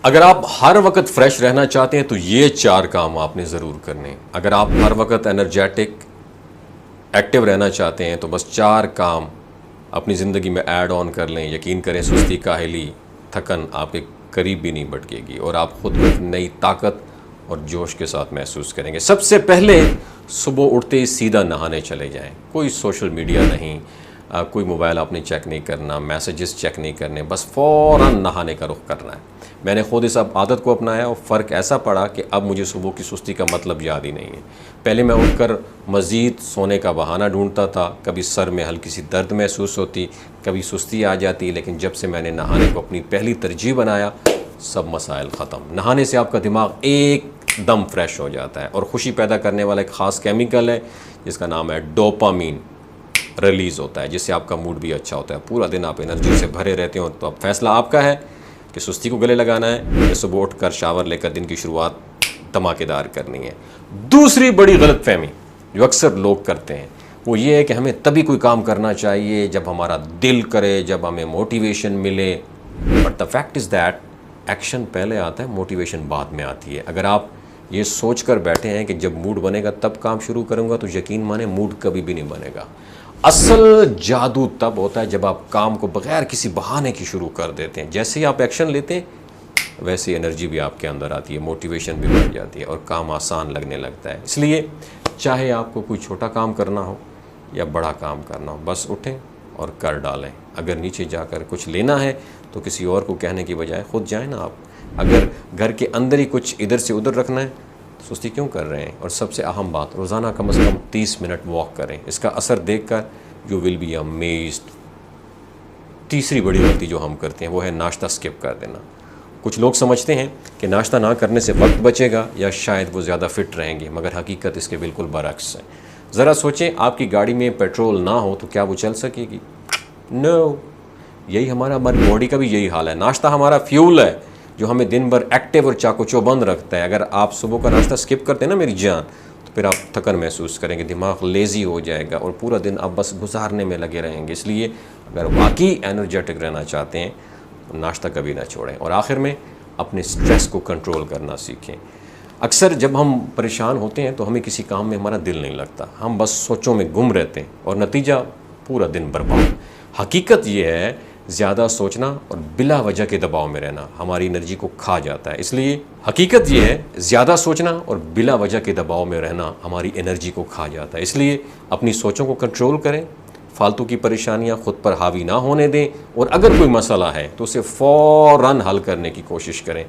अगर आप हर वक्त फ्रेश रहना चाहते हैं तो ये 4 काम आपने ज़रूर करने हैं। अगर आप हर वक्त एनर्जेटिक एक्टिव रहना चाहते हैं तो बस 4 काम अपनी ज़िंदगी में ऐड ऑन कर लें। यकीन करें, सुस्ती, काहली, थकन आपके करीब भी नहीं भटकेगी और आप ख़ुद को एक नई ताकत और जोश के साथ महसूस करेंगे। सबसे पहले सुबह उठते ही सीधा नहाने चले जाएं। कोई सोशल मीडिया नहीं, कोई मोबाइल आपने चेक नहीं करना, मैसेजेस चेक नहीं करने, बस फ़ौरन नहाने का रुख करना है। मैंने खुद इस आदत को अपनाया और फ़र्क ऐसा पड़ा कि अब मुझे सुबह की सुस्ती का मतलब याद ही नहीं है। पहले मैं उठकर मज़ीद सोने का बहाना ढूंढता था, कभी सर में हल्की सी दर्द महसूस होती, कभी सुस्ती आ जाती, लेकिन जब से मैंने नहाने को अपनी पहली तरजीह बनाया, सब मसाइल ख़त्म। नहाने से आपका दिमाग एकदम फ्रेश हो जाता है और ख़ुशी पैदा करने वाला एक ख़ास केमिकल है जिसका नाम है डोपामीन रिलीज़ होता है, जिससे आपका मूड भी अच्छा होता है। पूरा दिन आप एनर्जी से भरे रहते हो। तो अब फैसला आपका है कि सुस्ती को गले लगाना है या सुबह उठकर शावर लेकर दिन की शुरुआत धमाकेदार करनी है। दूसरी बड़ी गलतफहमी जो अक्सर लोग करते हैं वो ये है कि हमें तभी कोई काम करना चाहिए जब हमारा दिल करे, जब हमें मोटिवेशन मिले। But the fact is that action पहले आता है, मोटिवेशन बाद में आती है। अगर आप ये सोच कर बैठे हैं कि जब मूड बनेगा तब काम शुरू करूँगा, तो यकीन माने मूड कभी भी नहीं बनेगा। असल जादू तब होता है जब आप काम को बग़ैर किसी बहाने की शुरू कर देते हैं। जैसे ही आप एक्शन लेते हैं वैसे एनर्जी भी आपके अंदर आती है, मोटिवेशन भी बढ़ जाती है और काम आसान लगने लगता है। इसलिए चाहे आपको कोई छोटा काम करना हो या बड़ा काम करना हो, बस उठें और कर डालें। अगर नीचे जाकर कुछ लेना है तो किसी और को कहने की बजाय खुद जाएं ना आप। अगर घर के अंदर ही कुछ इधर से उधर रखना है, सुस्ती क्यों कर रहे हैं। और सबसे अहम बात, रोज़ाना कम से कम 30 मिनट वॉक करें। इसका असर देखकर यू विल बी अमेज्ड। तीसरी बड़ी गलती जो हम करते हैं वो है नाश्ता स्किप कर देना। कुछ लोग समझते हैं कि नाश्ता ना करने से वक्त बचेगा या शायद वो ज़्यादा फिट रहेंगे, मगर हकीकत इसके बिल्कुल बरअक्स है। ज़रा सोचें, आपकी गाड़ी में पेट्रोल ना हो तो क्या वो चल सकेगी? नो। यही हमारी बॉडी का भी यही हाल है। नाश्ता हमारा फ्यूल है जो हमें दिन भर एक्टिव और चाको-चौबंद रखता है। अगर आप सुबह का नाश्ता स्किप करते हैं ना मेरी जान, तो फिर आप थकन महसूस करेंगे, दिमाग लेज़ी हो जाएगा और पूरा दिन आप बस गुजारने में लगे रहेंगे। इसलिए अगर वाकई एनर्जेटिक रहना चाहते हैं तो नाश्ता कभी ना छोड़ें। और आखिर में अपने स्ट्रेस को कंट्रोल करना सीखें। अक्सर जब हम परेशान होते हैं तो हमें किसी काम में हमारा दिल नहीं लगता, हम बस सोचों में गुम रहते हैं और नतीजा पूरा दिन बर्बाद। हकीकत ये है, ज़्यादा सोचना और बिला वजह के दबाव में रहना हमारी एनर्जी को खा जाता है। इसलिए हकीकत ये है, ज़्यादा सोचना और बिला वजह के दबाव में रहना हमारी एनर्जी को खा जाता है। इसलिए अपनी सोचों को कंट्रोल करें, फालतू की परेशानियां खुद पर हावी ना होने दें और अगर कोई मसला है तो उसे फ़ौरन हल करने की कोशिश करें।